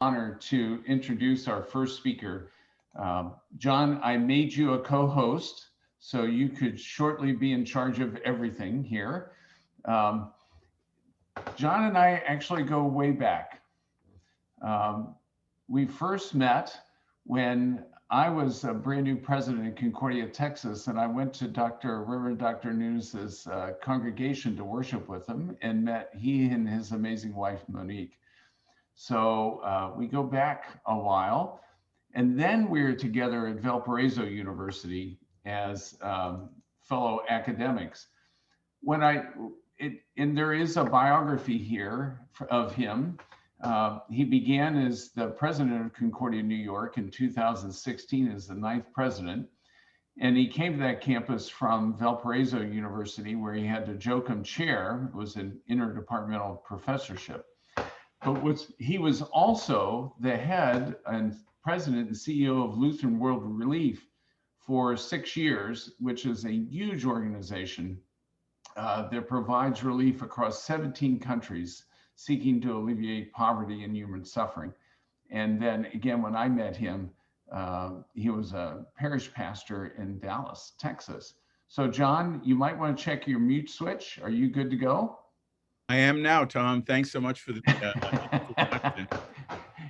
Honor to introduce our first speaker. John, I made you a co-host so you could shortly be in charge of everything here. Um, John and I actually go way back. Um, we first met when I was a brand new president in Concordia, Texas, and I went to Reverend Dr. Nunes' congregation to worship with him and met he and his amazing wife, Monique. So we go back a while. And then we were together at Valparaiso University as fellow academics. When and there is a biography here of him. He began as the president of Concordia, New York in 2016 as the ninth president. And he came to that campus from Valparaiso University, where he had the Joachim Chair. It was an interdepartmental professorship. But he was also the head and president and CEO of Lutheran World Relief for 6 years, which is a huge organization that provides relief across 17 countries seeking to alleviate poverty and human suffering. And then again, when I met him, he was a parish pastor in Dallas, Texas. So John, you might want to check your mute switch. Are you good to go? I am now, Tom. Thanks so much for the introduction.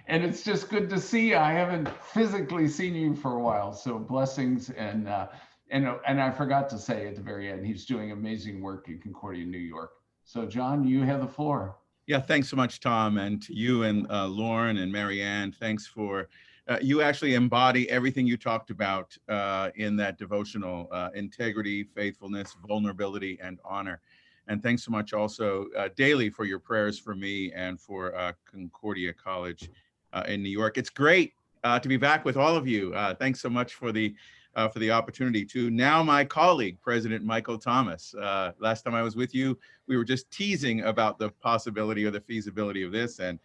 And it's just good to see you. I haven't physically seen you for a while, so blessings. And I forgot to say at the very end, he's doing amazing work in Concordia, New York. So John, you have the floor. Yeah, thanks so much, Tom, and to you and Lauren and Marianne. Thanks for you actually embody everything you talked about in that devotional: integrity, faithfulness, vulnerability, and honor. And thanks so much also daily for your prayers for me and for Concordia College in New York. It's great to be back with all of you. Thanks so much for the opportunity to now my colleague, President Michael Thomas. Last time I was with you, we were just teasing about the possibility or the feasibility of this, and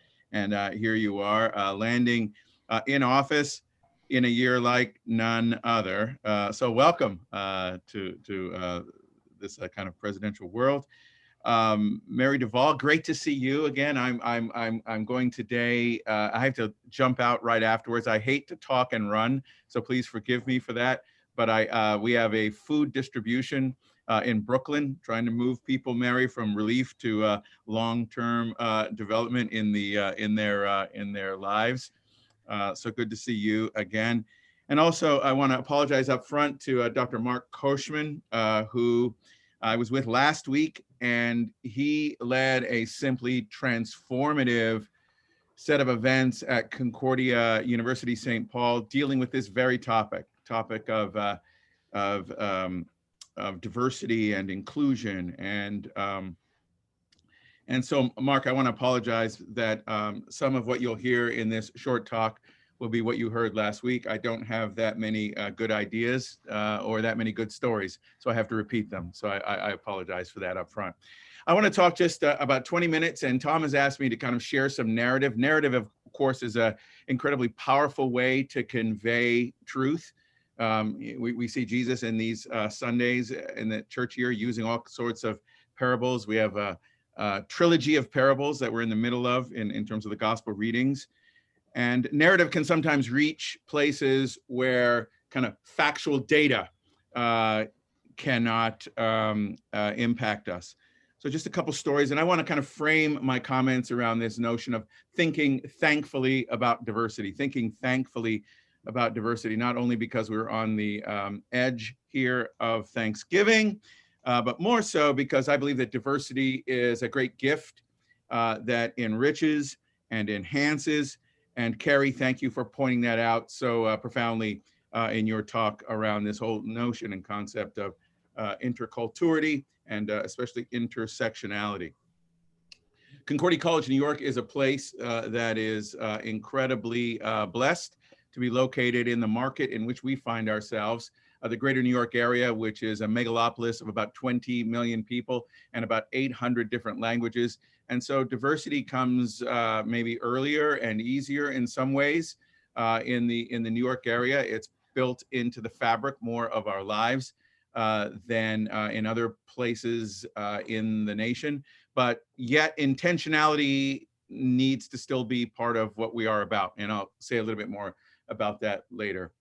here you are landing in office in a year like none other. So welcome to this kind of presidential world. Mary Duvall, great to see you again. I'm going today. I have to jump out right afterwards. I hate to talk and run, so please forgive me for that. But we have a food distribution in Brooklyn, trying to move people, Mary, from relief to long-term development in their lives. So good to see you again. And also, I want to apologize up front to Dr. Mark Koshman, who I was with last week, and he led a simply transformative set of events at Concordia University St. Paul dealing with this very topic of diversity and inclusion. And so, Mark, I want to apologize that some of what you'll hear in this short talk will be what you heard last week. I don't have that many good ideas or that many good stories, so I have to repeat them. So I apologize for that up front. I want to talk just about 20 minutes, and Tom has asked me to kind of share some narrative. Narrative, of course, is an incredibly powerful way to convey truth. We see Jesus in these Sundays in the church year using all sorts of parables. We have a trilogy of parables that we're in the middle of in terms of the gospel readings. And narrative can sometimes reach places where kind of factual data cannot impact us. So just a couple stories, and I want to kind of frame my comments around this notion of thinking thankfully about diversity, not only because we're on the edge here of Thanksgiving, but more so because I believe that diversity is a great gift that enriches and enhances. And Carrie, thank you for pointing that out so profoundly in your talk around this whole notion and concept of interculturality and especially intersectionality. Concordia College, New York is a place that is incredibly blessed to be located in the market in which we find ourselves. The greater New York area, which is a megalopolis of about 20 million people and about 800 different languages. And so diversity comes maybe earlier and easier in some ways in the New York area. It's built into the fabric more of our lives than in other places in the nation. But yet intentionality needs to still be part of what we are about. And I'll say a little bit more about that later.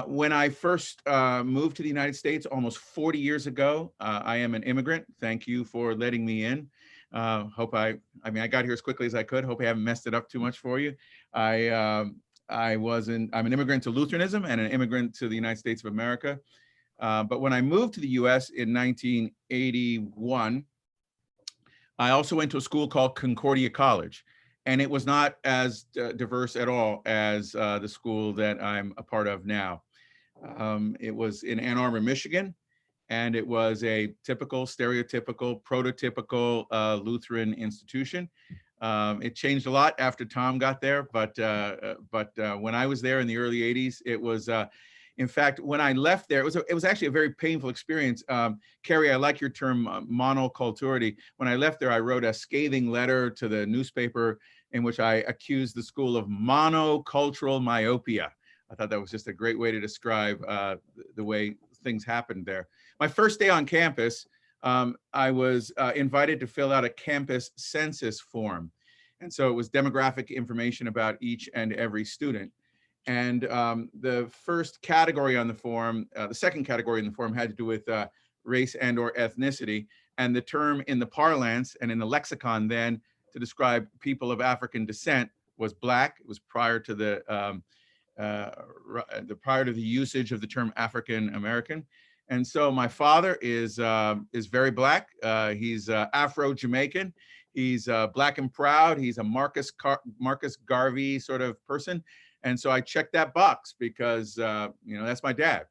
When I first moved to the United States almost 40 years ago, I am an immigrant. Thank you for letting me in. I mean, I got here as quickly as I could. Hope I haven't messed it up too much for you. I'm an immigrant to Lutheranism and an immigrant to the United States of America. But when I moved to the US in 1981, I also went to a school called Concordia College. And it was not as diverse at all as the school that I'm a part of now. It was in Ann Arbor, Michigan, and it was a typical, stereotypical, prototypical Lutheran institution. It changed a lot after Tom got there, but when I was there in the early 80s, it was, in fact, when I left there, it was actually a very painful experience. Carrie, I like your term monoculturity. When I left there, I wrote a scathing letter to the newspaper in which I accused the school of monocultural myopia. I thought that was just a great way to describe the way things happened there. My first day on campus, I was invited to fill out a campus census form. And so it was demographic information about each and every student. And the first category on the form, the second category in the form had to do with race and or ethnicity. And the term in the parlance and in the lexicon then to describe people of African descent was Black. It was prior to the usage of the term African American. And so my father is very Black. He's Afro-Jamaican. He's Black and proud. He's a Marcus Garvey sort of person. And so I checked that box because, you know, that's my dad.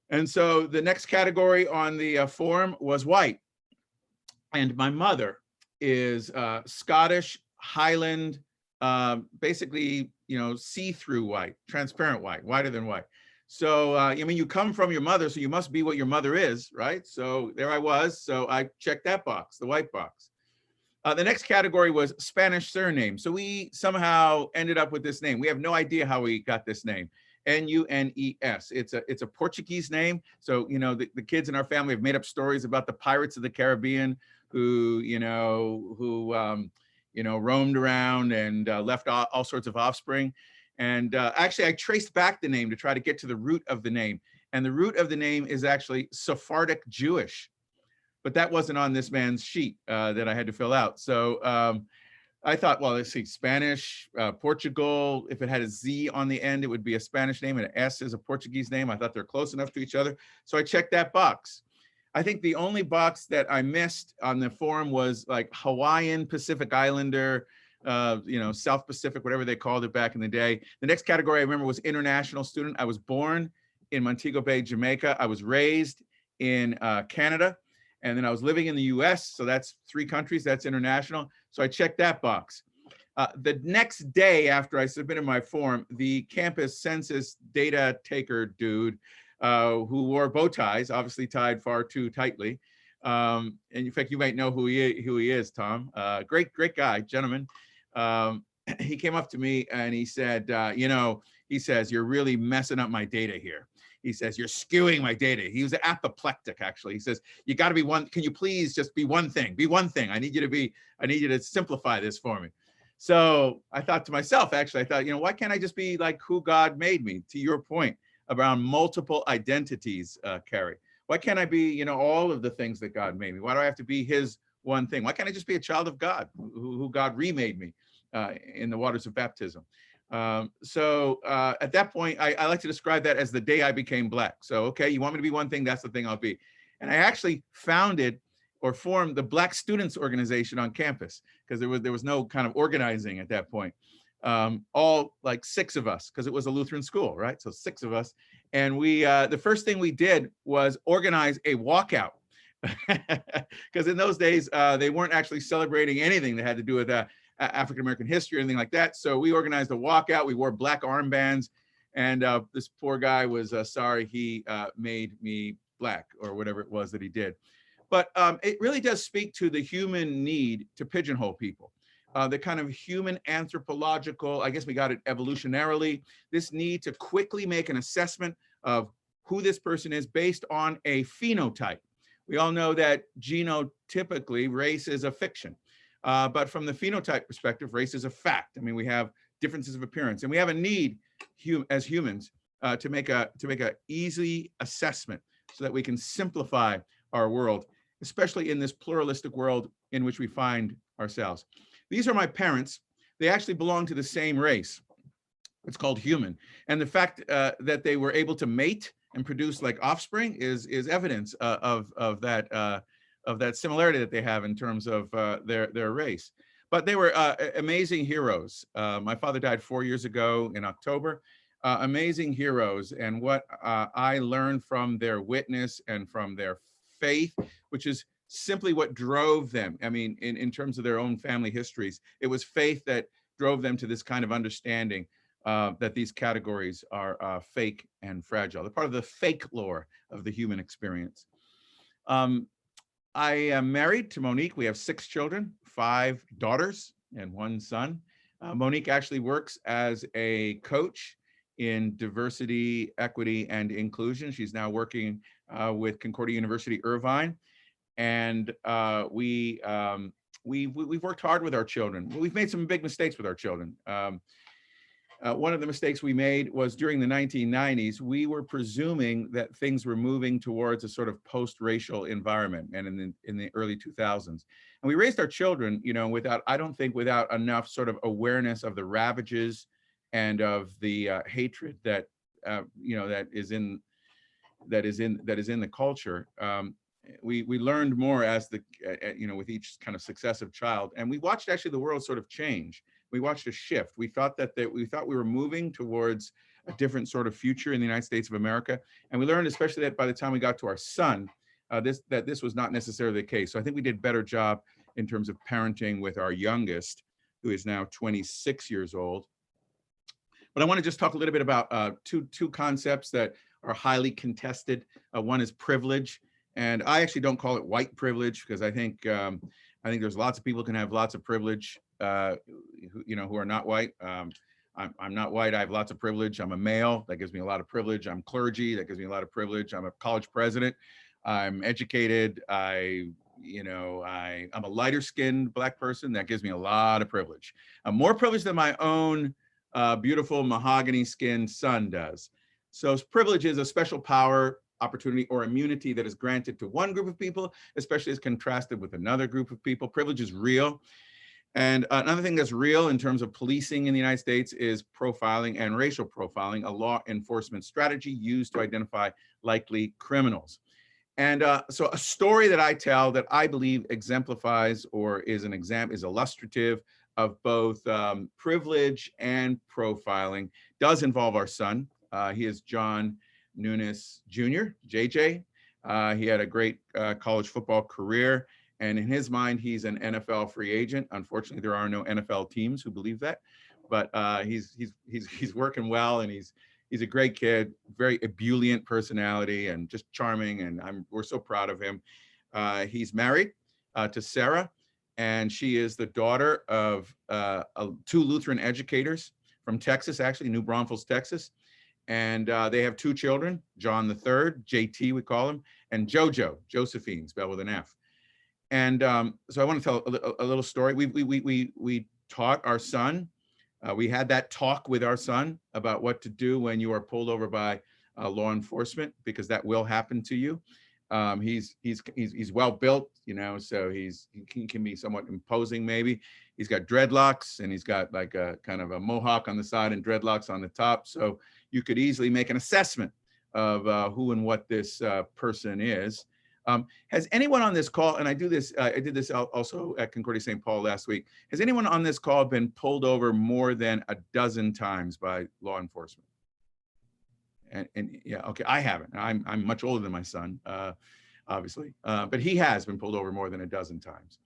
And so the next category on the form was white. And my mother is Scottish, Highland, basically, you know, see-through white, transparent white, whiter than white. So, I mean, you come from your mother, so you must be what your mother is, right? So there I was. So I checked that box, the white box. The next category was Spanish surname. So we somehow ended up with this name. We have no idea how we got this name. Nunes. It's a Portuguese name. So, you know, the kids in our family have made up stories about the pirates of the Caribbean who roamed around and left all sorts of offspring. And actually, I traced back the name to try to get to the root of the name. And the root of the name is actually Sephardic Jewish. But that wasn't on this man's sheet that I had to fill out. So I thought, well, let's see, Spanish, Portugal, if it had a Z on the end, it would be a Spanish name, and an S is a Portuguese name. I thought they're close enough to each other. So I checked that box. I think the only box that I missed on the form was like Hawaiian, Pacific Islander, South Pacific, whatever they called it back in the day. The next category I remember was international student. I was born in Montego Bay, Jamaica. I was raised in Canada. And then I was living in the US, so that's 3 countries, that's international. So I checked that box. The next day after I submitted my form, the campus census data taker dude who wore bow ties, obviously tied far too tightly. And in fact, you might know who he is, Tom. Great guy, gentleman. He came up to me and he said, he says, "You're really messing up my data here." He says, "You're skewing my data." He was apoplectic, actually. He says, "You got to be one. Can you please just be one thing? Be one thing. I need you to simplify this for me." So I thought to myself, actually, why can't I just be like who God made me? To your point around multiple identities, Carrie. Why can't I be, all of the things that God made me? Why do I have to be his one thing? Why can't I just be a child of God, who God remade me in the waters of baptism? So at that point, I like to describe that as the day I became Black. So, okay, you want me to be one thing, that's the thing I'll be. And I actually founded or formed the Black Students Organization on campus because there was no kind of organizing at that point. All like 6 of us, because it was a Lutheran school, right? So 6 of us. And we, the first thing we did was organize a walkout. Because in those days, they weren't actually celebrating anything that had to do with African-American history or anything like that. So we organized a walkout. We wore black armbands. And this poor guy was sorry he made me Black or whatever it was that he did. But it really does speak to the human need to pigeonhole people. The kind of human anthropological, I guess we got it evolutionarily, this need to quickly make an assessment of who this person is based on a phenotype. We all know that genotypically race is a fiction. But from the phenotype perspective, race is a fact. I mean, we have differences of appearance, and we have a need as humans to make a easy assessment so that we can simplify our world, especially in this pluralistic world in which we find ourselves. These are my parents. They actually belong to the same race. It's called human. And the fact that they were able to mate and produce like offspring is evidence of that similarity that they have in terms of their race. But they were amazing heroes. My father died 4 years ago in October. Amazing heroes. And what I learned from their witness and from their faith, which is simply what drove them. I mean, in terms of their own family histories, it was faith that drove them to this kind of understanding that these categories are fake and fragile. They're part of the fake lore of the human experience. I am married to Monique. We have 6 children, 5 daughters and 1 son. Monique actually works as a coach in diversity, equity, and inclusion. She's now working with Concordia University, Irvine. And we've worked hard with our children. We've made some big mistakes with our children. One of the mistakes we made was during the 1990s, we were presuming that things were moving towards a sort of post-racial environment, and in the early 2000s. And we raised our children, you know, without enough sort of awareness of the ravages and of the hatred that you know, that is in the culture. We learned more as you know, with each kind of successive child, and we watched actually the world sort of change. We watched a shift. We thought we were moving towards a different sort of future in the United States of America, and we learned, especially that by the time we got to our son, that this was not necessarily the case. So I think we did a better job in terms of parenting with our youngest, who is now 26 years old. But I want to just talk a little bit about two concepts that are highly contested. One is privilege, and I actually don't call it white privilege, because I think there's lots of people who can have lots of privilege, who are not white. I'm not white. I have lots of privilege. I'm a male. That gives me a lot of privilege. I'm clergy. That gives me a lot of privilege. I'm a college president. I'm educated. I'm a lighter skinned Black person. That gives me a lot of privilege. More privilege than my own beautiful mahogany skinned son does. So privilege is a special power, opportunity, or immunity that is granted to one group of people, especially as contrasted with another group of people. Privilege is real. And another thing that's real in terms of policing in the United States is profiling and racial profiling, a law enforcement strategy used to identify likely criminals. And so a story that I tell that I believe exemplifies or is illustrative of both privilege and profiling does involve our son. He is John Nunes Jr., JJ. He had a great college football career. And in his mind, he's an NFL free agent. Unfortunately, there are no NFL teams who believe that, but he's working well, and he's a great kid, very ebullient personality, and just charming. And we're so proud of him. He's married to Sarah, and she is the daughter of 2 Lutheran educators from Texas, actually, New Braunfels, Texas. And they have 2 children, John the Third, JT we call him, and Jojo, Josephine, spelled with an F. And so I want to tell a little story. We taught our son. We had that talk with our son about what to do when you are pulled over by law enforcement, because that will happen to you. He's well built, so he can be somewhat imposing maybe. He's got dreadlocks, and he's got like a kind of a mohawk on the side and dreadlocks on the top. So you could easily make an assessment of who and what this person is. Has anyone on this call, and I did this also at Concordia St. Paul last week, has anyone on this call been pulled over more than a dozen times by law enforcement? And yeah, okay, I haven't. I'm much older than my son, obviously, but he has been pulled over more than a dozen times.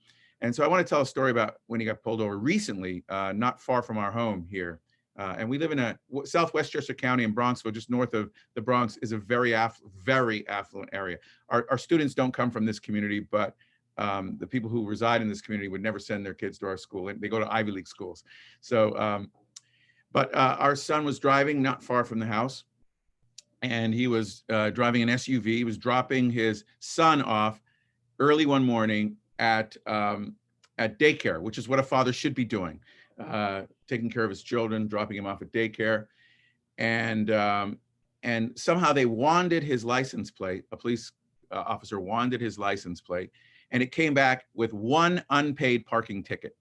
And so I want to tell a story about when he got pulled over recently, not far from our home here. And we live in a Southwest Chester County in Bronxville, just north of the Bronx, is a very affluent area. Our students don't come from this community, but the people who reside in this community would never send their kids to our school, and they go to Ivy League schools. So, but our son was driving not far from the house, and he was driving an SUV. He was dropping his son off early one morning at at daycare, which is what a father should be doing, taking care of his children, dropping him off at daycare. And somehow they wanded his license plate. A police officer wanded his license plate, and it came back with one unpaid parking ticket.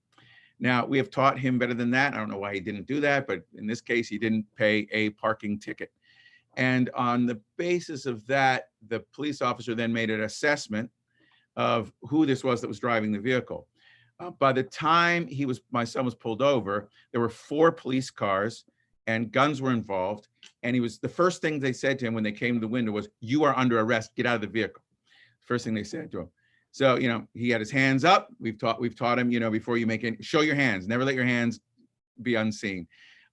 Now, we have taught him better than that. I don't know why he didn't do that, but in this case, he didn't pay a parking ticket. And on the basis of that, the police officer then made an assessment of who this was that was driving the vehicle. By the time my son was pulled over, there were 4 police cars and guns were involved. And the first thing they said to him when they came to the window was, "You are under arrest, get out of the vehicle." First thing they said to him. So, he had his hands up. We've taught him, before you make it, show your hands, never let your hands be unseen.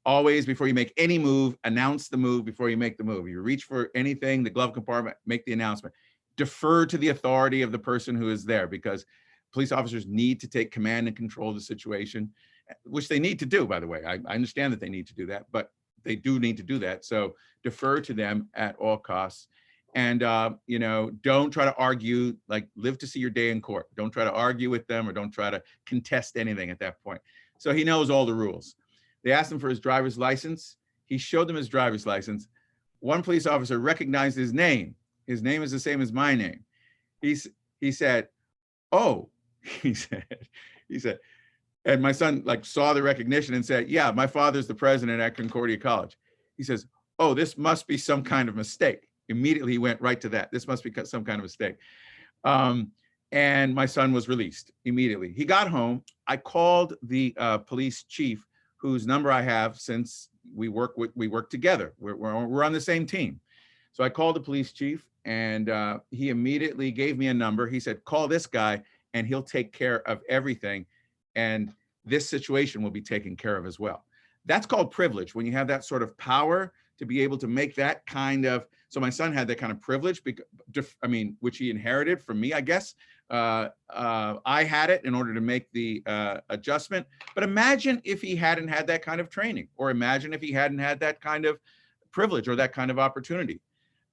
Always, before you make any move, announce the move before you make the move. You reach for anything, the glove compartment, make the announcement. Defer to the authority of the person who is there, because police officers need to take command and control of the situation, which they need to do, by the way. I understand that they need to do that, but they do need to do that. So defer to them at all costs. And, don't try to argue, like live to see your day in court. Don't try to argue with them or don't try to contest anything at that point. So he knows all the rules. They asked him for his driver's license. He showed them his driver's license. One police officer recognized his name. His name is the same as my name. He said, "Oh," he said, and my son saw the recognition and said, "Yeah, my father's the president at Concordia College." He says, "Oh, this must be some kind of mistake." Immediately he went right to that. This must be some kind of mistake. And my son was released immediately. He got home. I called the police chief, whose number I have since we work together. We're on the same team. So I called the police chief, and he immediately gave me a number. He said, "Call this guy and he'll take care of everything. And this situation will be taken care of as well." That's called privilege. When you have that sort of power to be able to make that kind of, so my son had that kind of privilege, which he inherited from me, I guess. I had it in order to make the adjustment. But imagine if he hadn't had that kind of training, or imagine if he hadn't had that kind of privilege or that kind of opportunity.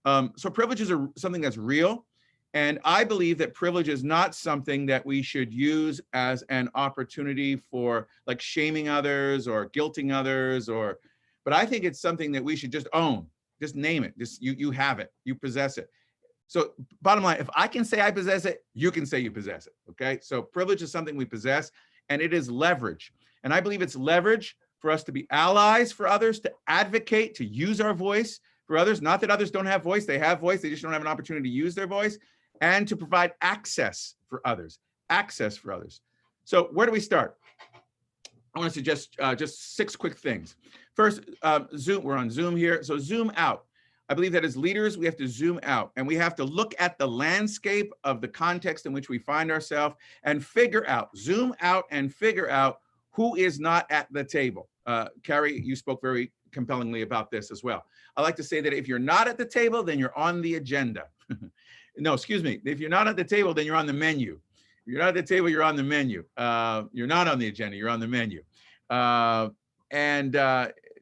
So privilege is something that's real. And I believe that privilege is not something that we should use as an opportunity for shaming others or guilting others, but I think it's something that we should just own, just name it. Just you have it, you possess it. So bottom line, if I can say I possess it, you can say you possess it, okay? So privilege is something we possess, and it is leverage. And I believe it's leverage for us to be allies for others, to advocate, to use our voice for others. Not that others don't have voice, they have voice, they just don't have an opportunity to use their voice, and to provide access for others, So where do we start? I want to suggest just 6 quick things. First, Zoom, we're on Zoom here. So zoom out. I believe that as leaders, we have to zoom out, and we have to look at the landscape of the context in which we find ourselves and zoom out and figure out who is not at the table. Carrie, you spoke very compellingly about this as well. I like to say that if you're not at the table, then you're on the agenda. No, excuse me. If you're not at the table, then you're on the menu. If you're not at the table, you're on the menu. You're not on the agenda, you're on the menu.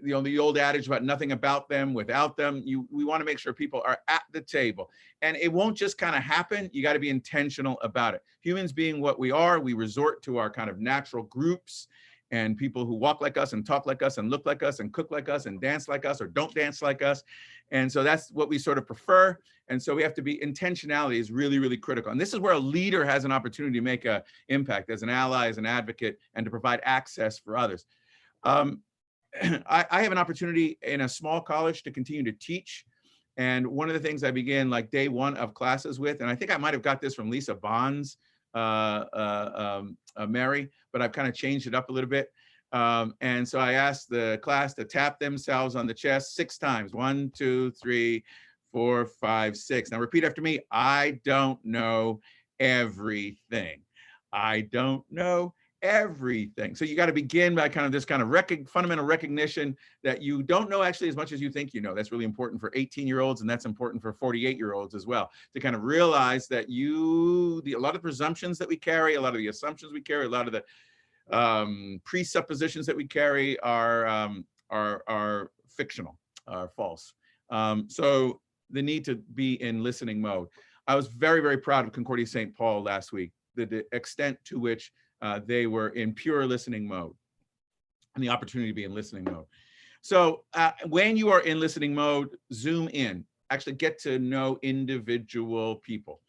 The old adage about nothing about them without them, we want to make sure people are at the table. And it won't just kind of happen. You got to be intentional about it. Humans being what we are, we resort to our kind of natural groups and people who walk like us and talk like us and look like us and cook like us and dance like us or don't dance like us. And so that's what we sort of prefer. And so we have to be, intentionality is really, really critical. And this is where a leader has an opportunity to make an impact as an ally, as an advocate, and to provide access for others. I have an opportunity in a small college to continue to teach. And one of the things I began day 1 of classes with, and I think I might have got this from Lisa Bond's Mary, but I've kind of changed it up a little bit. And so I asked the class to tap themselves on the chest 6 times. 1, 2, 3, 4, 5, 6. Now repeat after me. I don't know everything. I don't know everything. So you got to begin by kind of this kind of fundamental recognition that you don't know actually as much as you think you know. That's really important for 18-year-olds, and that's important for 48-year-olds as well, to kind of realize that a lot of presumptions that we carry, a lot of the assumptions we carry, a lot of the presuppositions that we carry are fictional, are false. So the need to be in listening mode. I was very, very proud of Concordia St. Paul last week, the extent to which they were in pure listening mode, and the opportunity to be in listening mode. So when you are in listening mode, zoom in, actually get to know individual people.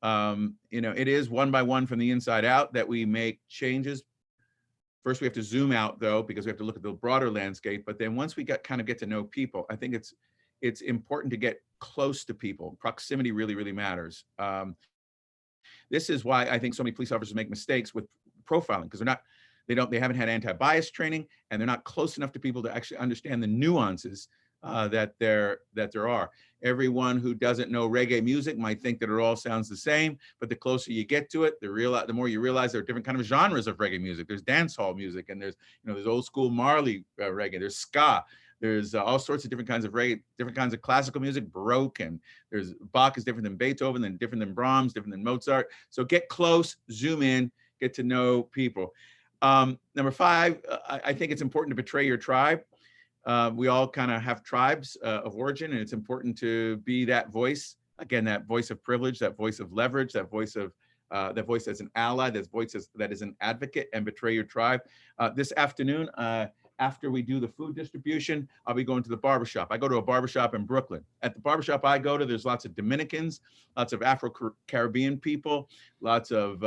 It is one by one from the inside out that we make changes. First, we have to zoom out though, because we have to look at the broader landscape. But then once we get to know people, I think it's important to get close to people. Proximity really, really matters. This is why I think so many police officers make mistakes with profiling, because they haven't had anti-bias training, and they're not close enough to people to actually understand the nuances that there are. Everyone who doesn't know reggae music might think that it all sounds the same, but the closer you get to it, the more you realize there are different kind of genres of reggae music. There's dance hall music, and there's old school Marley reggae, there's ska, there's all sorts of different kinds of reggae, different kinds of classical music, Baroque, and there's Bach is different than Beethoven, then different than Brahms, different than Mozart. So get close, zoom in, get to know people. Number 5, I think it's important to betray your tribe. We all kind of have tribes of origin, and it's important to be that voice. Again, that voice of privilege, that voice of leverage, that voice as an ally, that is an advocate, and betray your tribe. This afternoon, after we do the food distribution, I'll be going to the barbershop. I go to a barbershop in Brooklyn. At the barbershop I go to, there's lots of Dominicans, lots of Afro-Caribbean people, lots of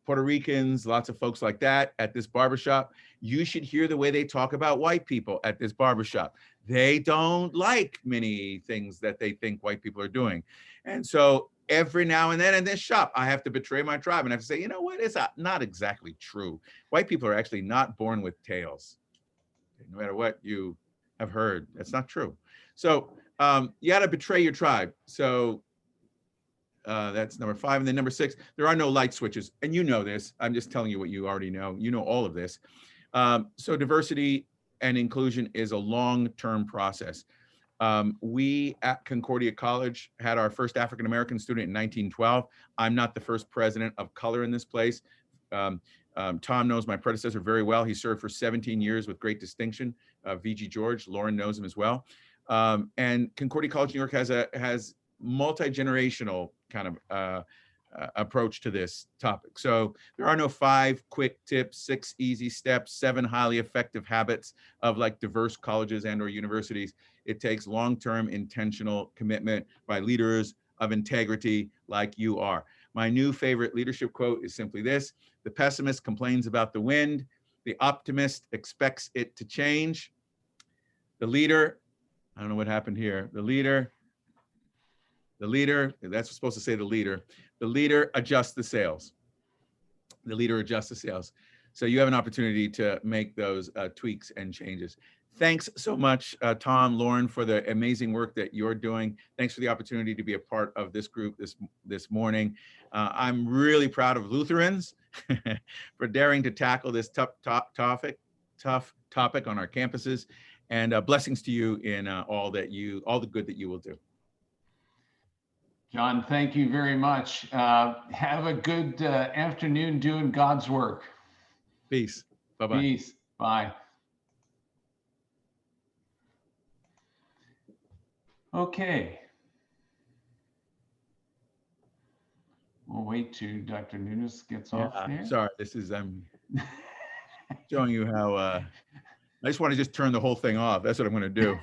Puerto Ricans, lots of folks like that at this barbershop. You should hear the way they talk about white people at this barbershop. They don't like many things that they think white people are doing. And so every now and then in this shop, I have to betray my tribe and I have to say, you know what, it's not exactly true. White people are actually not born with tails. No matter what you have heard, that's not true. So you got to betray your tribe. So that's number 5. And then number 6, there are no light switches. And you know this. I'm just telling you what you already know. You know all of this. So diversity and inclusion is a long-term process. We at Concordia College had our first African-American student in 1912. I'm not the first president of color in this place. Tom knows my predecessor very well. He served for 17 years with great distinction. VG George, Lauren knows him as well. And Concordia College, New York has multi-generational kind of approach to this topic. So there are no 5 quick tips, 6 easy steps, 7 highly effective habits of like diverse colleges and or universities. It takes long-term intentional commitment by leaders of integrity like you are. My new favorite leadership quote is simply this: the pessimist complains about the wind, the optimist expects it to change. The leader, I don't know what happened here. The leader, that's supposed to say the leader adjusts the sails. The leader adjusts the sails. So you have an opportunity to make those tweaks and changes. Thanks so much, Tom, Lauren, for the amazing work that you're doing. Thanks for the opportunity to be a part of this group this morning. I'm really proud of Lutherans for daring to tackle this tough topic on our campuses, and blessings to you in all the good that you will do. John, thank you very much. Have a good afternoon doing God's work. Peace. Bye-bye. Peace. Bye. Okay. We'll wait till Dr. Nunes gets off there. Sorry, I'm showing you how, I just want to just turn the whole thing off. That's what I'm going to do.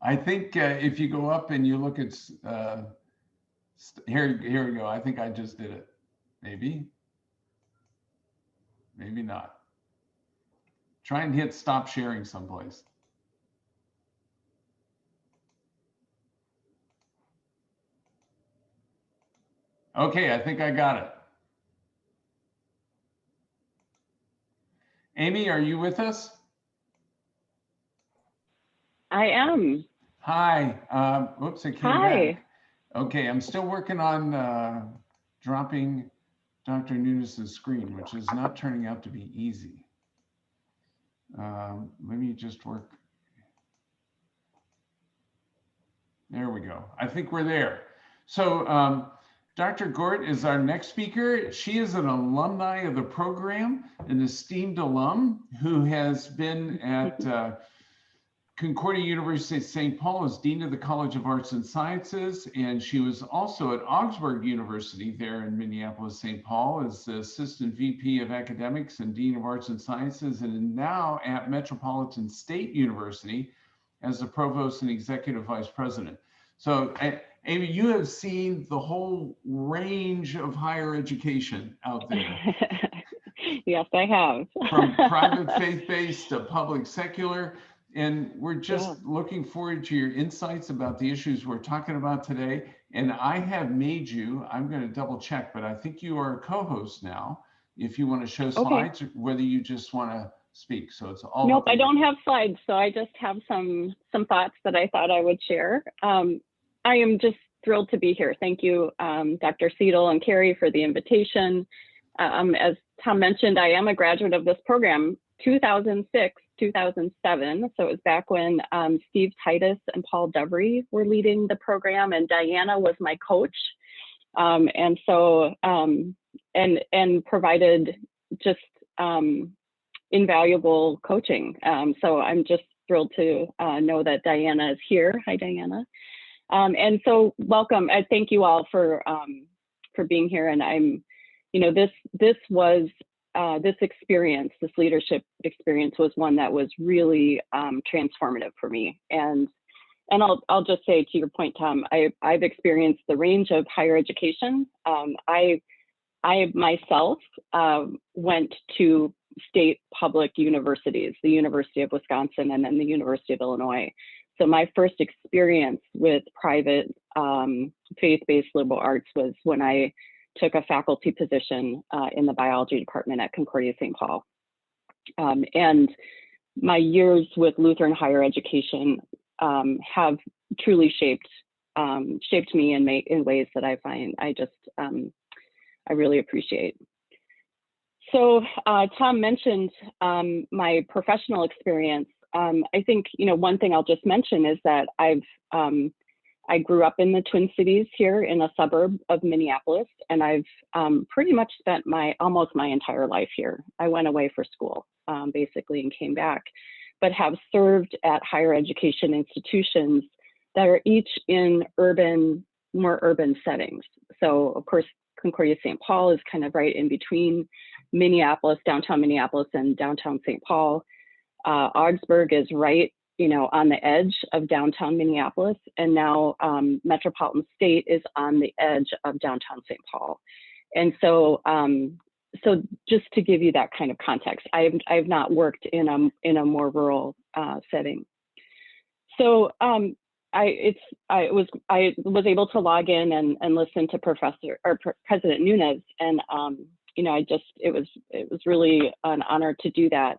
I think if you go up and you look at, here we go. I think I just did it. Maybe not. Try and hit stop sharing someplace. Okay, I think I got it. Amy, are you with us? I am. Hi. Whoops, it came back. Okay, I'm still working on dropping Dr. Nunes' screen, which is not turning out to be easy. Let me just work. There we go. I think we're there. So Dr. Gort is our next speaker. She is an alumni of the program, an esteemed alum who has been at Concordia University St. Paul as Dean of the College of Arts and Sciences, and she was also at Augsburg University there in Minneapolis, St. Paul as the Assistant VP of Academics and Dean of Arts and Sciences, and now at Metropolitan State University as the Provost and Executive Vice President. So Amy, you have seen the whole range of higher education out there. Yes, I have. From private faith-based to public secular. And we're just looking forward to your insights about the issues we're talking about today. And I have made you, I'm going to double check, but I think you are a co-host now. If you want to show slides, or whether you just want to speak. So it's all. Nope, I don't have slides. So I just have some thoughts that I thought I would share. I am just thrilled to be here. Thank you, Dr. Seidel and Carrie, for the invitation. As Tom mentioned, I am a graduate of this program, 2006, 2007. So it was back when Steve Titus and Paul Devery were leading the program, and Diana was my coach. And provided just invaluable coaching. So I'm just thrilled to know that Diana is here. Hi, Diana. And so welcome. I thank you all for being here. And I'm, this was this experience, this leadership experience was one that was really transformative for me. And I'll just say, to your point, Tom, I've experienced the range of higher education. I myself went to state public universities, the University of Wisconsin and then the University of Illinois. So my first experience with private faith-based liberal arts was when I took a faculty position in the biology department at Concordia St. Paul. And my years with Lutheran higher education have truly shaped me in ways that I find I really appreciate. So Tom mentioned my professional experience. I think, one thing I'll just mention is that I grew up in the Twin Cities here in a suburb of Minneapolis, and I've pretty much spent almost my entire life here. I went away for school, basically, and came back, but have served at higher education institutions that are each in more urban settings. So, of course, Concordia St. Paul is kind of right in between Minneapolis, downtown Minneapolis, and downtown St. Paul. Augsburg is right, on the edge of downtown Minneapolis, and now Metropolitan State is on the edge of downtown St. Paul. And so, so just to give you that kind of context, I've not worked in a more rural setting. So I was able to log in and listen to President Nunes, and it was really an honor to do that.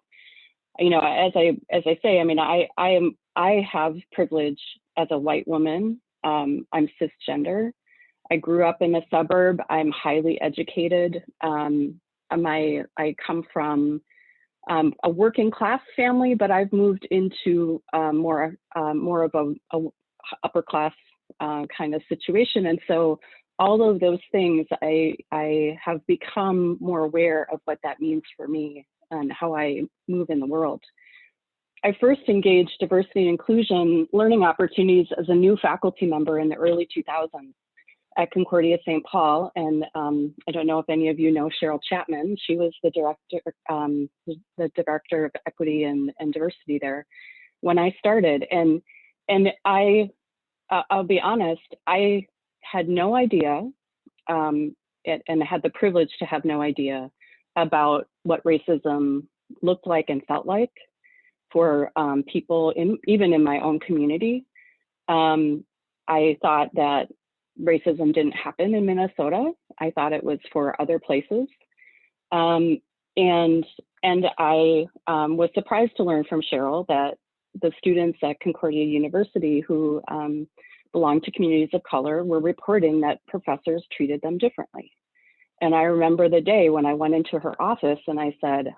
As I say, I have privilege as a white woman. I'm cisgender. I grew up in a suburb. I'm highly educated. I come from a working class family, but I've moved into more of a upper class kind of situation. And so all of those things, I have become more aware of what that means for me and how I move in the world. I first engaged diversity and inclusion learning opportunities as a new faculty member in the early 2000s at Concordia St. Paul. And I don't know if any of you know Cheryl Chapman. She was the director of equity and diversity there when I started. And I'll be honest, I had no idea, and I had the privilege to have no idea about what racism looked like and felt like for people even in my own community. I thought that racism didn't happen in Minnesota. I thought it was for other places. And I was surprised to learn from Cheryl that the students at Concordia University who belonged to communities of color were reporting that professors treated them differently. And I remember the day when I went into her office and I said,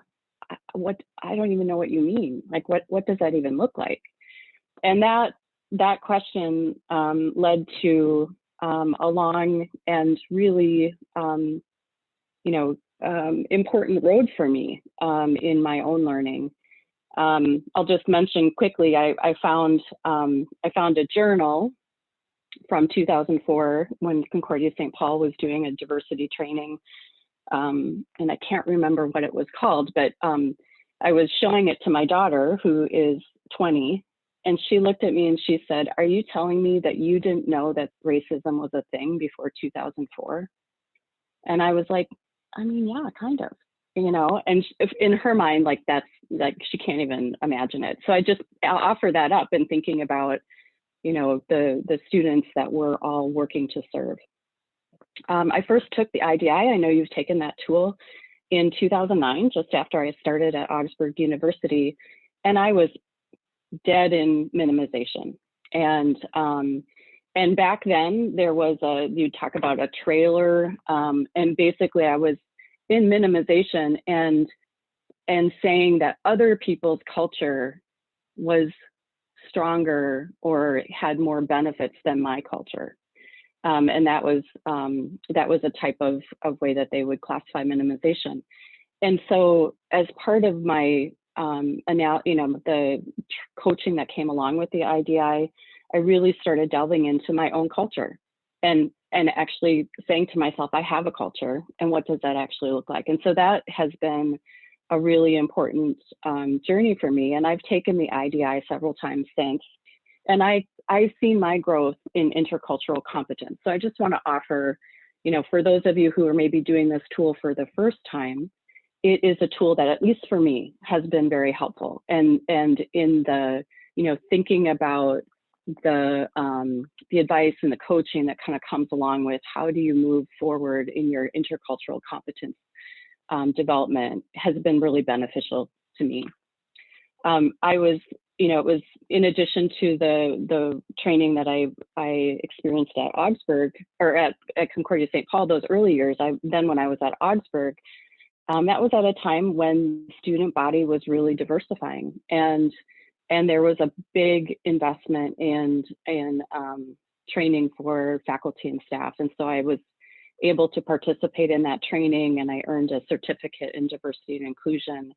I don't even know what you mean. Like, what does that even look like? And that question led to a long and really, important road for me in my own learning. I'll just mention quickly, I found a journal from 2004 when Concordia St. Paul was doing a diversity training. And I can't remember what it was called, but I was showing it to my daughter, who is 20, and she looked at me and she said, "Are you telling me that you didn't know that racism was a thing before 2004? And I was like, I mean, yeah, kind of, you know, and in her mind, like that's like, she can't even imagine it. So I'll offer that up in thinking about, you know, the students that we're all working to serve. I first took the IDI. I know you've taken that tool in 2009, just after I started at Augsburg University, and I was dead in minimization. And back then there was you talk about a trailer, and basically I was in minimization and saying that other people's culture was stronger or had more benefits than my culture. And that was a type of way that they would classify minimization. And so as part of my the coaching that came along with the IDI, I really started delving into my own culture and actually saying to myself, I have a culture, and what does that actually look like? And so that has been a really important journey for me. And I've taken the IDI several times since, and I've seen my growth in intercultural competence. So I just want to offer, you know, for those of you who are maybe doing this tool for the first time, it is a tool that, at least for me, has been very helpful. And in the, you know, thinking about the advice and the coaching that kind of comes along with how do you move forward in your intercultural competence development has been really beneficial to me. I was, you know, it was in addition to the training that I experienced at Augsburg, or at Concordia St. Paul those early years. Then when I was at Augsburg, that was at a time when the student body was really diversifying, and there was a big investment in training for faculty and staff. And so I was able to participate in that training, and I earned a certificate in diversity and inclusion.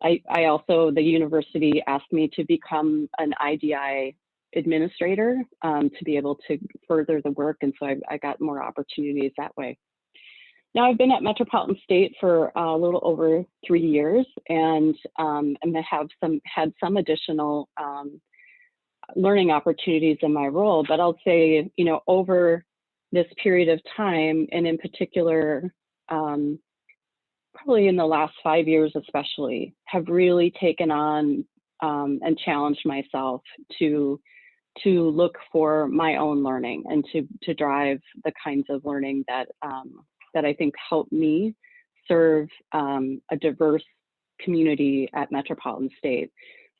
I also, the university asked me to become an IDI administrator to be able to further the work, and so I got more opportunities that way. Now I've been at Metropolitan State for a little over 3 years, and I have had some additional learning opportunities in my role. But I'll say, you know, over this period of time, and in particular, probably in the last 5 years especially, have really taken on and challenged myself to look for my own learning and to drive the kinds of learning that I think help me serve a diverse community at Metropolitan State.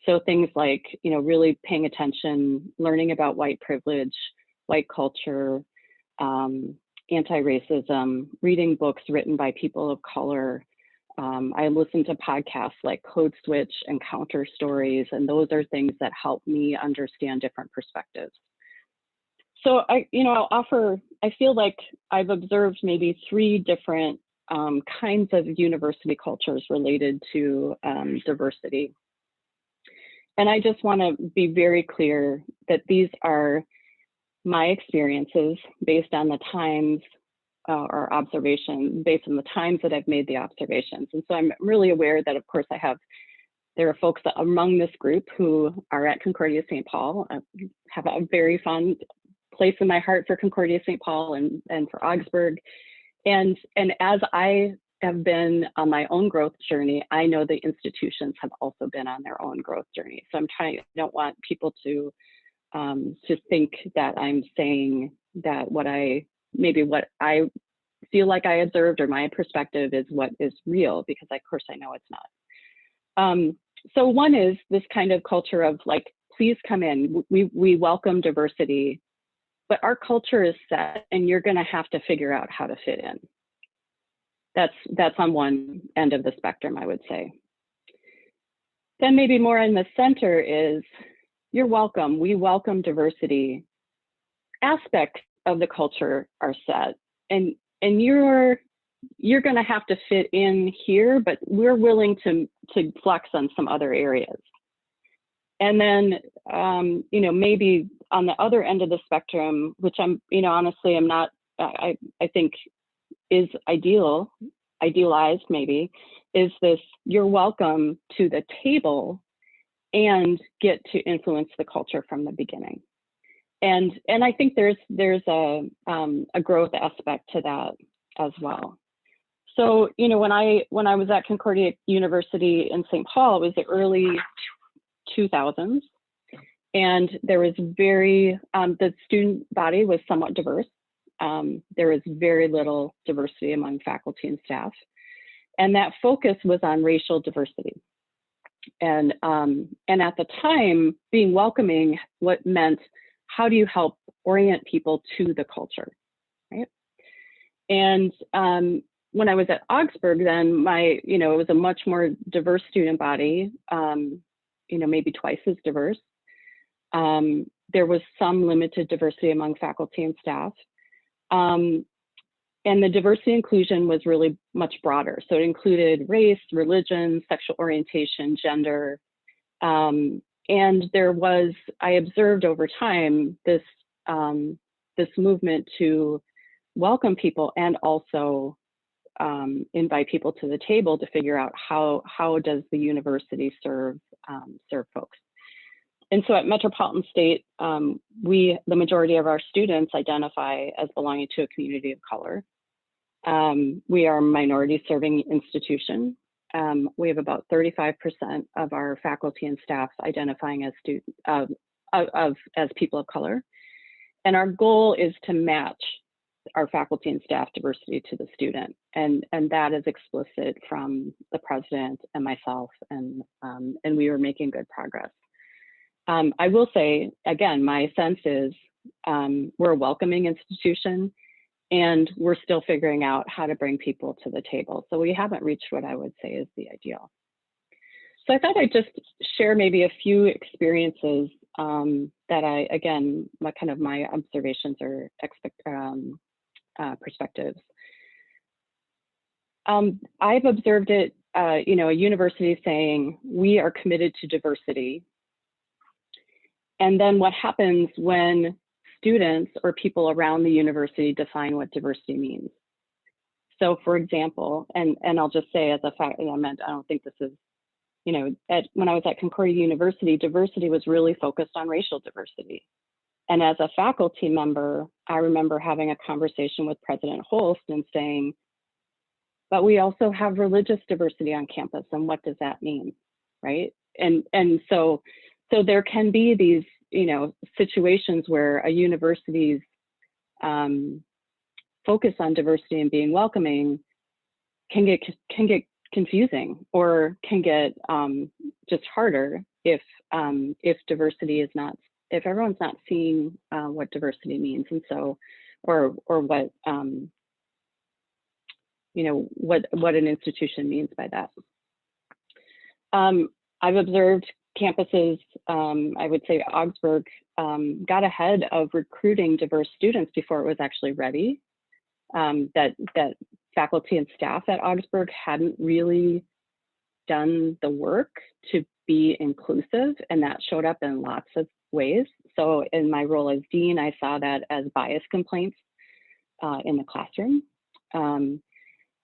So things like, you know, really paying attention, learning about white privilege, white culture, anti-racism, reading books written by people of color. I listen to podcasts like Code Switch and Counter Stories, and those are things that help me understand different perspectives. So I feel like I've observed maybe 3 different kinds of university cultures related to diversity. And I just want to be very clear that these are my experiences based on the times or observations, based on the times that I've made the observations. And so I'm really aware that, of course, there are folks among this group who are at Concordia St. Paul. I have a very fond place in my heart for Concordia St. Paul and for Augsburg. And as I have been on my own growth journey, I know the institutions have also been on their own growth journey. So I don't want people to think that I'm saying that what I feel like I observed or my perspective is what is real, because of course I know it's not. So one is this kind of culture of like, please come in, we welcome diversity, but our culture is set and you're gonna have to figure out how to fit in. That's on one end of the spectrum, I would say. Then maybe more in the center is, you're welcome, we welcome diversity. Aspects of the culture are set, and you're you're going to have to fit in here, but we're willing to flex on some other areas. And then, you know, maybe on the other end of the spectrum, which I'm, you know, honestly, I'm not, I think is idealized maybe, is this, you're welcome to the table and get to influence the culture from the beginning. And I think there's a growth aspect to that as well. So, you know, when I was at Concordia University in St. Paul, it was the early 2000s, and there was the student body was somewhat diverse. There was very little diversity among faculty and staff, and that focus was on racial diversity. And at the time, being welcoming, what meant, how do you help orient people to the culture, right? And when I was at Augsburg, then it was a much more diverse student body, you know, maybe twice as diverse. There was some limited diversity among faculty and staff. And the diversity inclusion was really much broader. So it included race, religion, sexual orientation, gender. And there was, I observed over time, this movement to welcome people and also invite people to the table to figure out how does the university serve folks. And so at Metropolitan State, the majority of our students identify as belonging to a community of color. We are a minority serving institution. We have about 35% of our faculty and staff identifying as as people of color. And our goal is to match our faculty and staff diversity to the student. And that is explicit from the president and myself, and we were making good progress. I will say, again, my sense is we're a welcoming institution, and we're still figuring out how to bring people to the table. So we haven't reached what I would say is the ideal. So I thought I'd just share maybe a few experiences that again, my observations or perspectives. I've observed it, you know, a university saying, we are committed to diversity. And then what happens when students or people around the university define what diversity means? So for example, and I'll just say as a fact, I don't think this is, you know, when I was at Concordia University, diversity was really focused on racial diversity. And as a faculty member, I remember having a conversation with President Holst and saying, but we also have religious diversity on campus, and what does that mean, right? And so there can be these, you know, situations where a university's focus on diversity and being welcoming can get confusing, or can get just harder if diversity is not, if everyone's not seeing what diversity means, and so, or what you know, what an institution means by that. I've observed campuses, I would say Augsburg got ahead of recruiting diverse students before it was actually ready. That faculty and staff at Augsburg hadn't really done the work to be inclusive, and that showed up in lots of ways. So in my role as dean, I saw that as bias complaints in the classroom.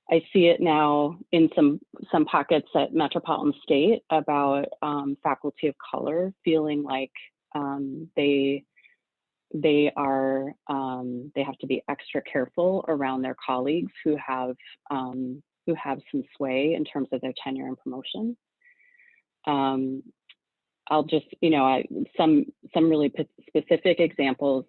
I see it now in some pockets at Metropolitan State about faculty of color feeling like they have to be extra careful around their colleagues who have some sway in terms of their tenure and promotion. I'll just, you know, some really specific examples,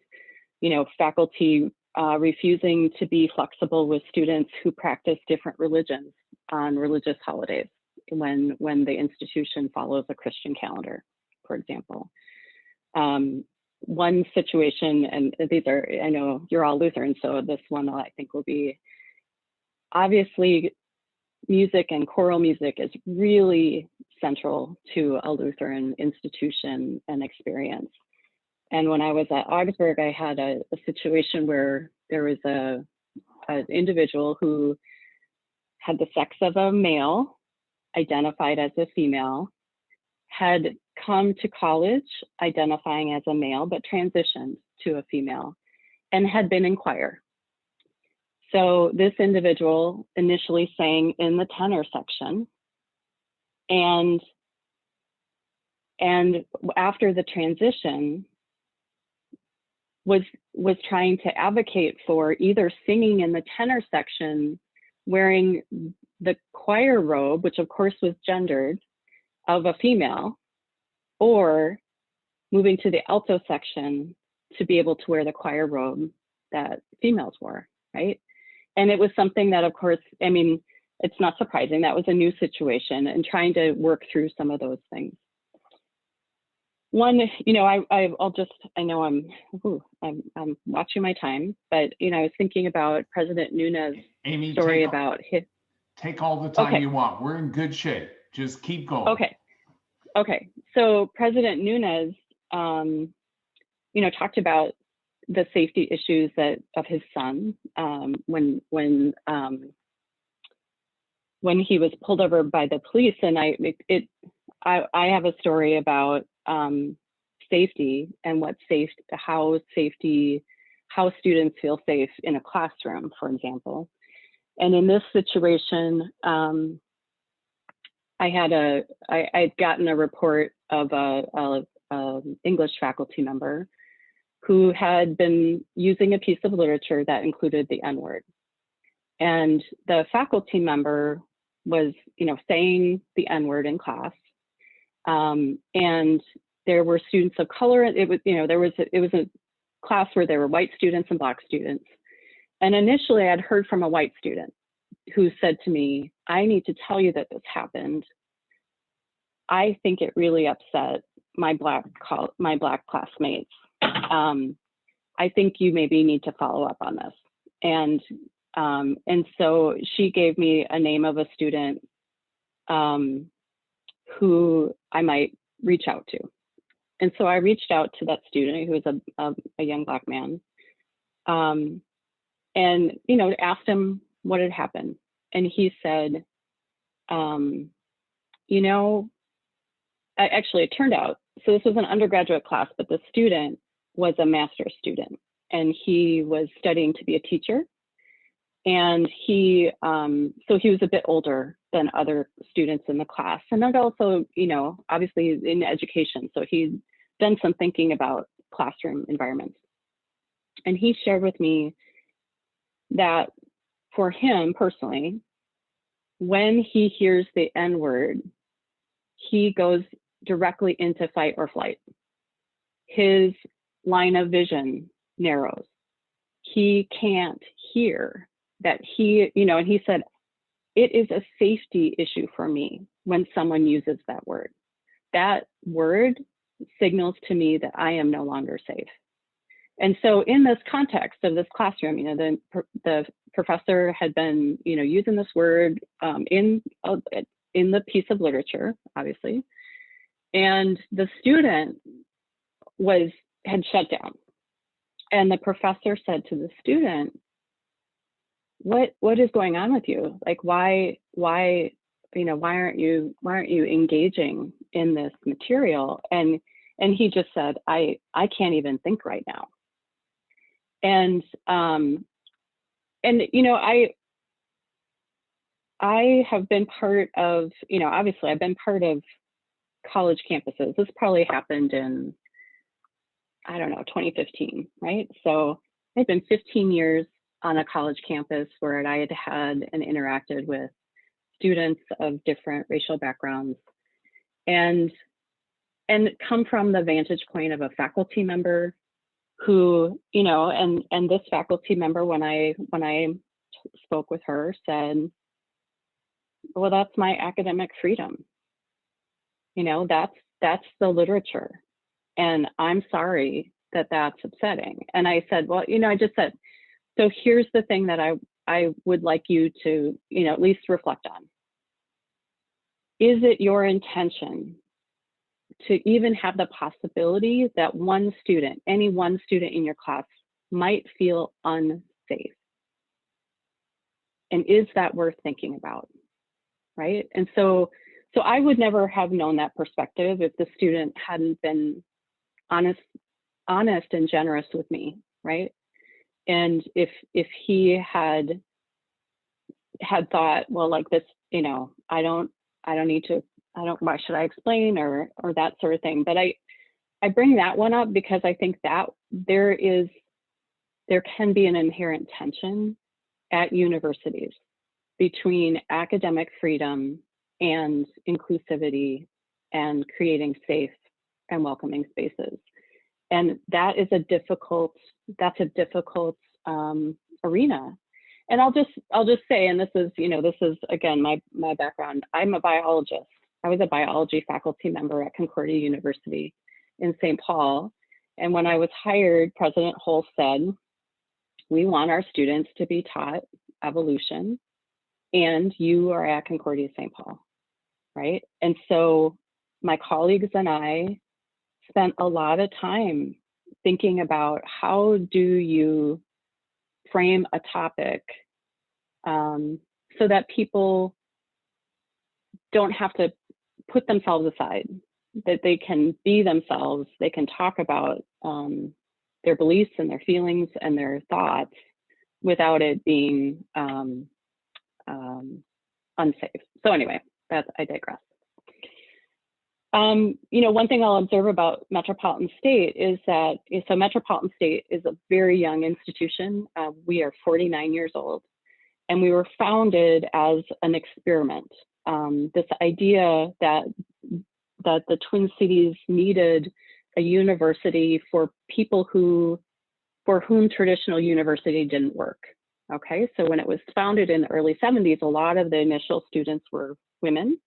you know, faculty refusing to be flexible with students who practice different religions on religious holidays when the institution follows a Christian calendar, for example. One situation, and these are, I know you're all Lutheran, so this one I think will be, obviously music and choral music is really central to a Lutheran institution and experience. And when I was at Augsburg, I had a situation where there was an individual who had the sex of a male, identified as a female, had come to college identifying as a male, but transitioned to a female, and had been in choir. So this individual initially sang in the tenor section, and after the transition was trying to advocate for either singing in the tenor section wearing the choir robe, which of course was gendered, of a female, or moving to the alto section to be able to wear the choir robe that females wore, right? And it was something that, of course, I mean, it's not surprising. That was a new situation, and trying to work through some of those things. One, you know, I know I'm watching my time, but, you know, I was thinking about President Nunes' Amy, story about his. Take all the time Okay. you want. We're in good shape. Just keep going. Okay. So President Nunes, you know, talked about the safety issues of his son when he was pulled over by the police, and I have a story about safety and how students feel safe in a classroom, for example. And in this situation, I'd gotten a report of a English faculty member who had been using a piece of literature that included the N-word. And the faculty member was, you know, saying the N-word in class. And there were students of color. It was a class where there were white students and Black students. And initially I'd heard from a white student who said to me, "I need to tell you that this happened. I think it really upset my Black classmates. I think you maybe need to follow up on this." And so she gave me a name of a student who I might reach out to. And so I reached out to that student, who was a young Black man, and, you know, asked him what had happened. And he said, you know, actually it turned out, so this was an undergraduate class, but the student was a master's student, and he was studying to be a teacher. And so he was a bit older than other students in the class. And then also, you know, obviously in education. So he'd done some thinking about classroom environments. And he shared with me that for him personally, when he hears the N-word, he goes directly into fight or flight. His line of vision narrows. He can't hear that and he said, it is a safety issue for me when someone uses that word. That word signals to me that I am no longer safe. And so in this context of this classroom, you know, the professor had been, you know, using this word in the piece of literature, obviously, and the student had shut down. And the professor said to the student, what is going on with you? Like, why aren't you engaging in this material? And he just said, I can't even think right now. And you know, I have been part of, you know, obviously I've been part of college campuses. This probably happened in, I don't know, 2015, right? So I've been 15 years on a college campus where I had and interacted with students of different racial backgrounds, and come from the vantage point of a faculty member who, you know, and this faculty member, when I spoke with her, said, well, that's my academic freedom. You know, that's the literature. And I'm sorry that that's upsetting. And I said, well, you know, I just said, so here's the thing that I would like you to, you know, at least reflect on. Is it your intention to even have the possibility that any one student in your class might feel unsafe? is that worth thinking about, right? And so I would never have known that perspective if the student hadn't been honest and generous with me, right? And if he had thought, well, like this, you know, I don't need to, why should I explain, or that sort of thing. But I bring that one up because I think that there can be an inherent tension at universities between academic freedom and inclusivity and creating safe and welcoming spaces. And that is a difficult arena. And I'll just say, and this is again, my background, I'm a biologist. I was a biology faculty member at Concordia University in St. Paul. And when I was hired, President Hull said, we want our students to be taught evolution, and you are at Concordia St. Paul, right? And so my colleagues and I spent a lot of time thinking about how do you frame a topic so that people don't have to put themselves aside, that they can be themselves, they can talk about their beliefs and their feelings and their thoughts without it being unsafe. So anyway, I digress. One thing I'll observe about Metropolitan State is that, so Metropolitan State is a very young institution. We are 49 years old, and we were founded as an experiment. This idea that the Twin Cities needed a university for people for whom traditional university didn't work. Okay, so when it was founded in the early 70s, a lot of the initial students were women.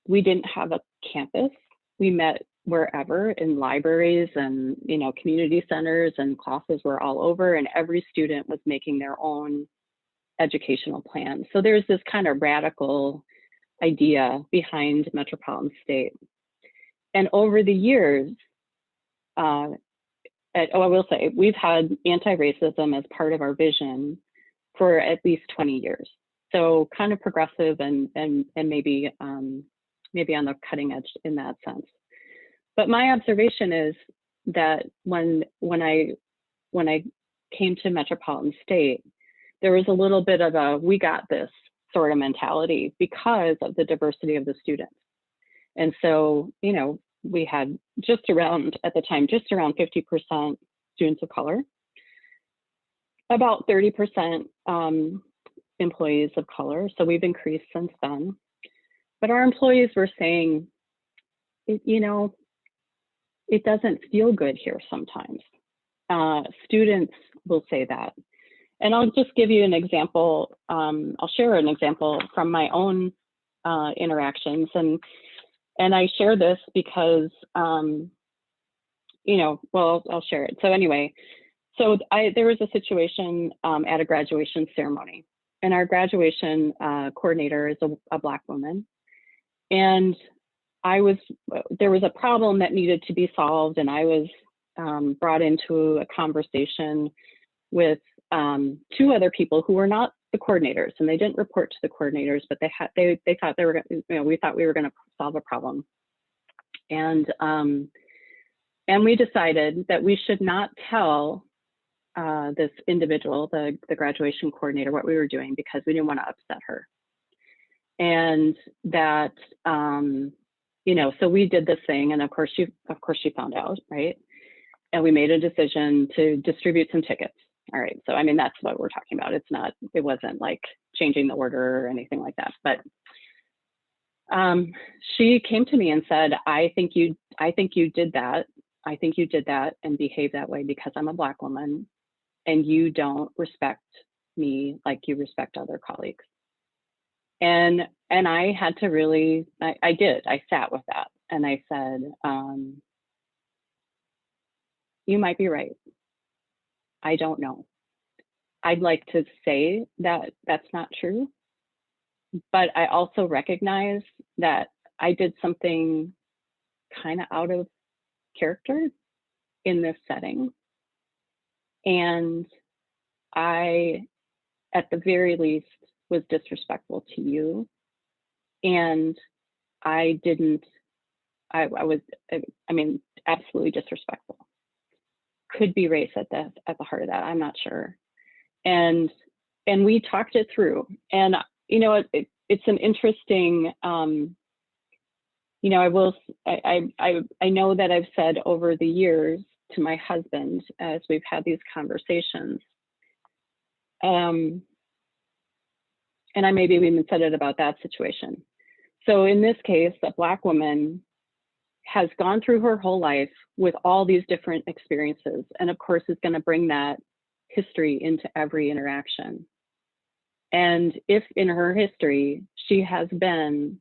We didn't have a campus. We met wherever, in libraries and community centers, and classes were all over, and every student was making their own educational plan. So there's this kind of radical idea behind Metropolitan State. And over the years, I will say, we've had anti-racism as part of our vision for at least 20 years. So kind of progressive and maybe maybe on the cutting edge in that sense. But my observation is that when I came to Metropolitan State, there was a little bit of a "we got this" sort of mentality because of the diversity of the students. And so, we had at the time, just around 50% students of color, about 30% employees of color. So we've increased since then. But our employees were saying, it doesn't feel good here sometimes. Students will say that. And I'll just give you an example. I'll share an example from my own interactions. And I share this because, I'll share it. So anyway, there was a situation at a graduation ceremony, and our graduation coordinator is a Black woman. And there was a problem that needed to be solved, and I was brought into a conversation with two other people who were not the coordinators, and they didn't report to the coordinators, but they thought they were, we thought we were going to solve a problem. And we decided that we should not tell this individual, the graduation coordinator, what we were doing, because we didn't want to upset her. And that, so we did this thing, and of course she found out, right? And we made a decision to distribute some tickets. All right, so I mean, that's what we're talking about. It wasn't like changing the order or anything like that. But she came to me and said, I think you did that. I think you did that and behaved that way because I'm a Black woman, and you don't respect me like you respect other colleagues. And I had to really, I sat with that, and I said, you might be right. I don't know. I'd like to say that that's not true, but I also recognize that I did something kind of out of character in this setting. And I at the very least was disrespectful to you. And I was, I mean, absolutely disrespectful. Could be race at the heart of that, I'm not sure. And we talked it through. And, you know, it's an interesting, you know, I know that I've said over the years to my husband as we've had these conversations, and I maybe even said it about that situation. So in this case, a Black woman has gone through her whole life with all these different experiences, and of course is going to bring that history into every interaction. And if in her history she has been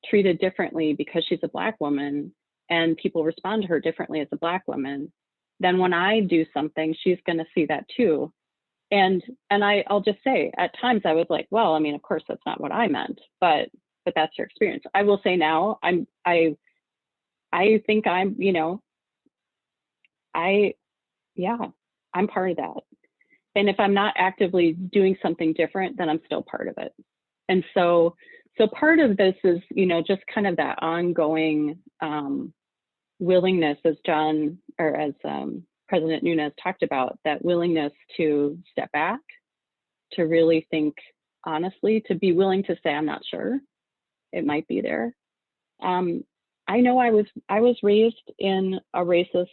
treated differently because she's a Black woman and people respond to her differently as a Black woman, then when I do something, she's going to see that too. And I'll just say, at times I was like, well, I mean, of course that's not what I meant, but that's your experience. I will say now, I think I'm, you know, I'm part of that. And if I'm not actively doing something different, then I'm still part of it. And so part of this is, you know, just kind of that ongoing willingness, as President Nunes talked about, that willingness to step back, to really think honestly, to be willing to say, I'm not sure, it might be there. I know I was raised in a racist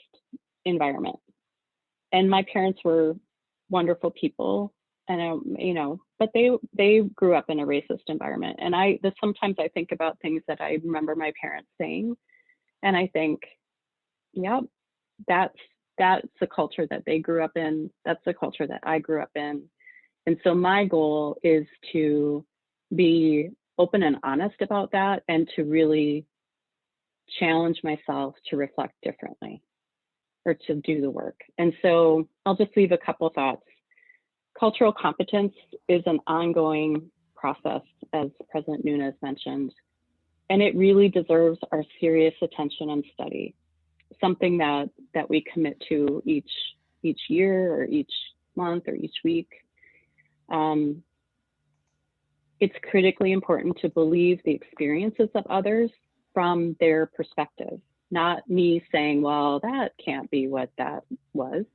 environment, and my parents were wonderful people, and you know, but they grew up in a racist environment. And sometimes I think about things that I remember my parents saying, and I think, yep, that's the culture that they grew up in. That's the culture that I grew up in. And so my goal is to be open and honest about that, and to really challenge myself to reflect differently, or to do the work. And so I'll just leave a couple thoughts. Cultural competence is an ongoing process, as President Nunes mentioned, and it really deserves our serious attention and study. Something that we commit to each year, or each month, or each week. It's critically important to believe the experiences of others from their perspective, not me saying, well, that can't be what that was.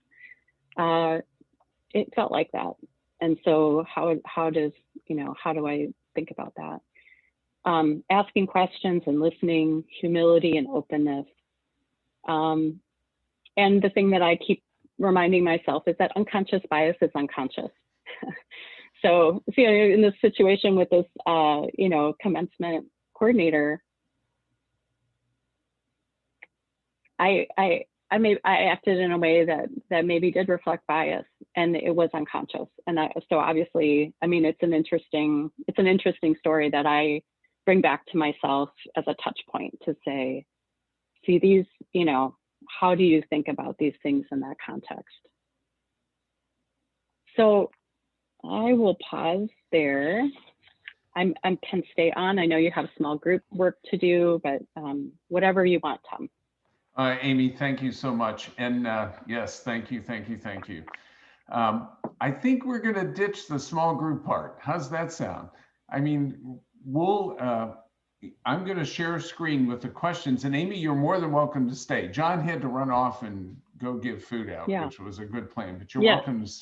It felt like that. And so how do I think about that? Asking questions and listening, humility and openness. And the thing that I keep reminding myself is that unconscious bias is unconscious. So in this situation with this, commencement coordinator, I acted in a way that maybe did reflect bias, and it was unconscious. And so obviously, I mean, it's an interesting story that I bring back to myself as a touch point to say, see these, how do you think about these things in that context? So I will pause there. I can stay on. I know you have small group work to do, but whatever you want, Tom. Amy, thank you so much. And yes, thank you. I think we're going to ditch the small group part. How's that sound? I mean, I'm going to share a screen with the questions, and Amy, you're more than welcome to stay. John had to run off and go give food out, which was a good plan, but you're welcome to stay.